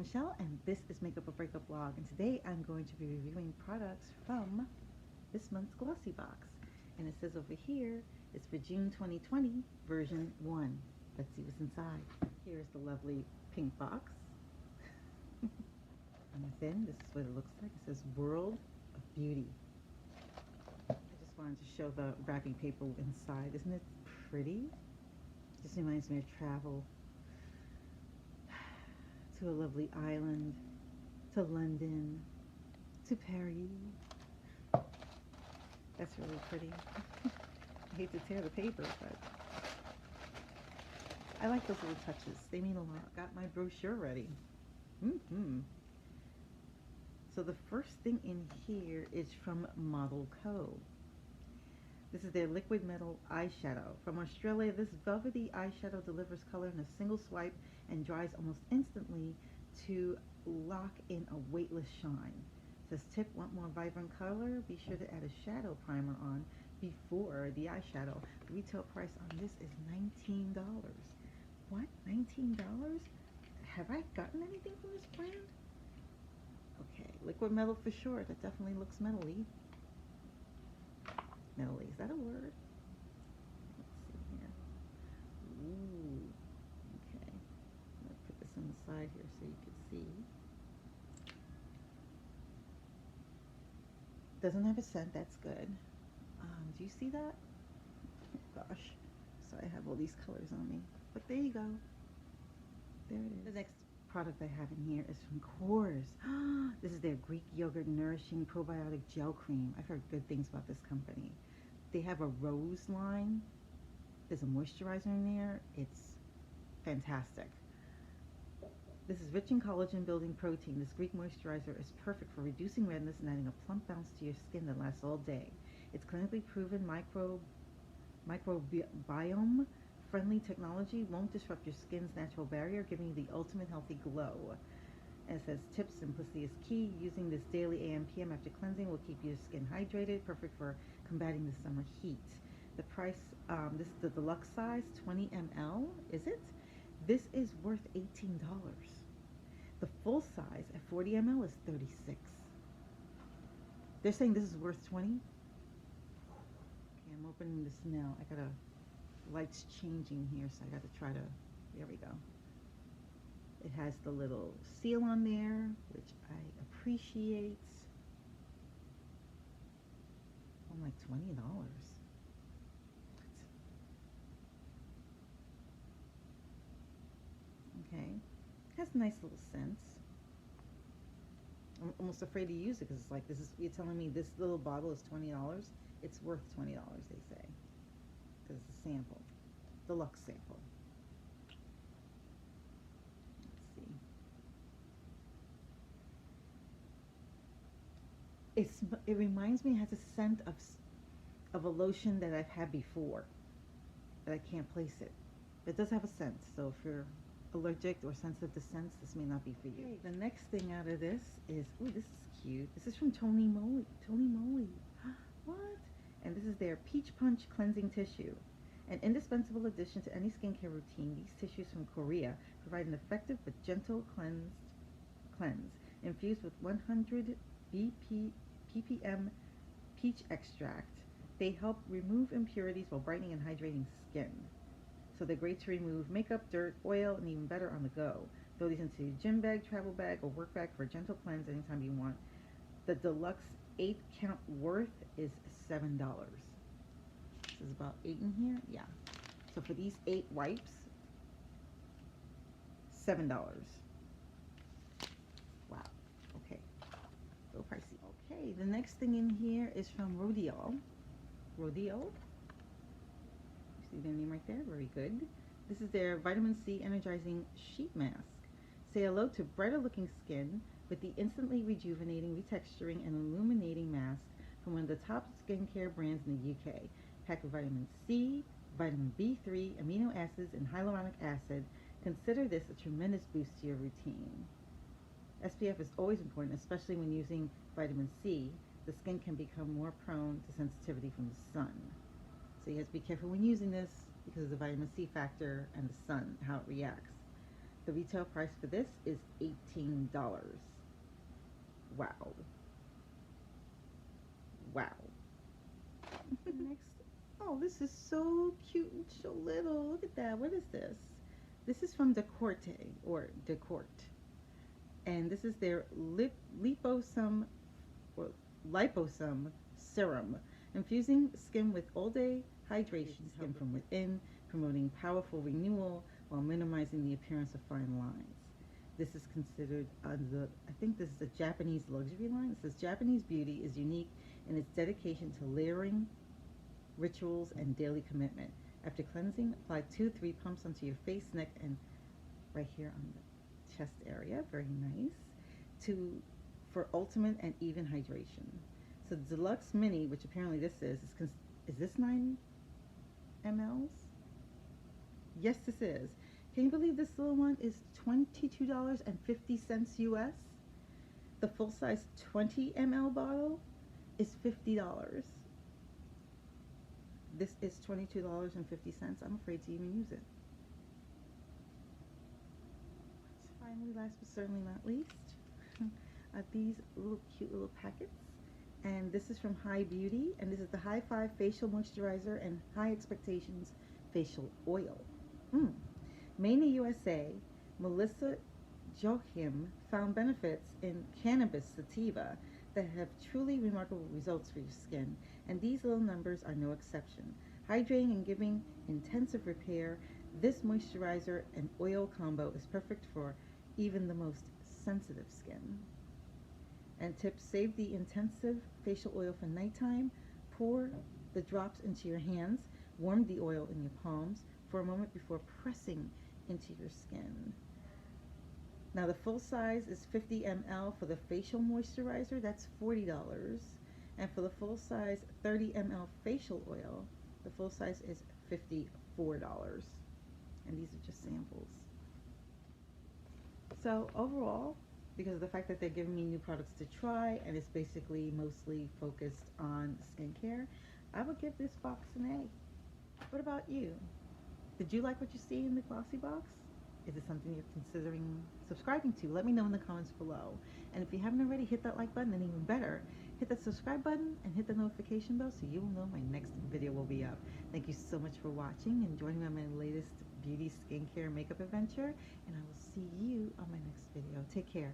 Michelle, and this is Makeup or Breakup Blog. And today I'm going to be reviewing products from this month's Glossybox. And it says over here, it's for June 2020, version 1. Let's see what's inside. Here's the lovely pink box. And within, this is what it looks like. It says World of Beauty. I just wanted to show the wrapping paper inside. Isn't it pretty? Just reminds me of travel to a lovely island, to London, to Paris. That's really pretty. I hate to tear the paper, but I like those little touches. They mean a lot. Got my brochure ready. So the first thing in here is from Model Co. This is their liquid metal eyeshadow. From Australia, this velvety eyeshadow delivers color in a single swipe and dries almost instantly to lock in a weightless shine. It says, tip, want more vibrant color? Be sure to add a shadow primer on before the eyeshadow. The retail price on this is $19. What? $19? Have I gotten anything from this brand? Okay, liquid metal for sure. That definitely looks metally. Metally, is that a word? Let's see here. Ooh, okay. I'm gonna put this on the side here so you can see. Doesn't have a scent, that's good. Do you see that? Oh, gosh, so I have all these colors on me. But there you go. There it is. The next product I have in here is from Korre. This is their Greek yogurt nourishing probiotic gel cream. I've heard good things about this company. They have a rose line. There's a moisturizer in there. It's fantastic. This is rich in collagen building protein. This Greek moisturizer is perfect for reducing redness and adding a plump bounce to your skin that lasts all day. It's clinically proven microbiome friendly technology won't disrupt your skin's natural barrier, giving you the ultimate healthy glow. And it says, tips, simplicity is key. Using this daily AM/PM after cleansing will keep your skin hydrated, perfect for combating the summer heat. The price, this is the deluxe size, 20 ml, is it? This is worth $18. The full size at 40 ml is $36. They're saying this is worth 20? Okay, I'm opening this now. I gotta, light's changing here, so I gotta try to, there we go. It has the little seal on there, which I appreciate. I'm like $20. Okay, it has nice little scents. I'm almost afraid to use it because it's like, this is, you're telling me this little bottle is $20. It's worth $20, they say, because it's a sample, deluxe sample. It reminds me, it has a scent of a lotion that I've had before, but I can't place it. It does have a scent, so if you're allergic or sensitive to scents, this may not be for you. Okay, the next thing out of this is, ooh, this is cute. This is from Tony Moly. Tony Moly. What? And this is their Peach Punch Cleansing Tissue. An indispensable addition to any skincare routine, these tissues from Korea provide an effective but gentle cleanse. Infused with 100 ppm peach extract, they help remove impurities while brightening and hydrating skin. So they're great to remove makeup, dirt, oil, and even better on the go. Throw these into your gym bag, travel bag, or work bag for a gentle cleanse anytime you want. The deluxe 8 count worth is $7. This is about 8 in here? Yeah. So for these 8 wipes, $7. Wow. Okay. A little pricey. Okay, the next thing in here is from Rodeo. Rodeo. You see their name right there? Very good. This is their Vitamin C Energizing Sheet Mask. Say hello to brighter looking skin with the instantly rejuvenating, retexturing, and illuminating mask from one of the top skincare brands in the UK. Packed with vitamin C, vitamin B3, amino acids, and hyaluronic acid, consider this a tremendous boost to your routine. SPF is always important, especially when using vitamin C. The skin can become more prone to sensitivity from the sun. So you have to be careful when using this because of the vitamin C factor and the sun, how it reacts. The retail price for this is $18. Wow. Wow. Next, oh, this is so cute and so little. Look at that. What is this? This is from Decorte or Decorte, and this is their liposome or liposome serum, infusing skin with all-day hydration, skin from within, promoting powerful renewal while minimizing the appearance of fine lines. This is considered I think this is a Japanese luxury line. It says Japanese beauty is unique in its dedication to layering, rituals, and daily commitment. After cleansing, apply 2-3 pumps onto your face, neck, and right here on the chest area. Very nice. To for ultimate and even hydration. So the deluxe mini, which apparently this is this 9 mLs? Yes, this is. Can you believe this little one is $22.50 US? The full size 20 ml bottle is $50. This is $22.50. I'm afraid to even use it. Finally, last but certainly not least, are these little cute little packets. And this is from High Beauty, and this is the High Five Facial Moisturizer and High Expectations Facial Oil. Made in the USA, Melissa Joachim found benefits in cannabis sativa that have truly remarkable results for your skin, and these little numbers are no exception. Hydrating and giving intensive repair, this moisturizer and oil combo is perfect for even the most sensitive skin. And tips: save the intensive facial oil for nighttime, pour the drops into your hands, warm the oil in your palms for a moment before pressing into your skin. Now the full size is 50 ml for the facial moisturizer, that's $40. And for the full size 30 ml facial oil, the full size is $54. And these are just samples. So overall, because of the fact that they're giving me new products to try and it's basically mostly focused on skincare, I would give this box an A. What about you? Did you like what you see in the Glossybox? Is it something you're considering subscribing to? Let me know in the comments below. And if you haven't already, hit that like button, and even better, hit that subscribe button and hit the notification bell so you'll know my next video will be up. Thank you so much for watching and joining me on my latest beauty, skincare, makeup adventure, and I will see you on my next video. Take care.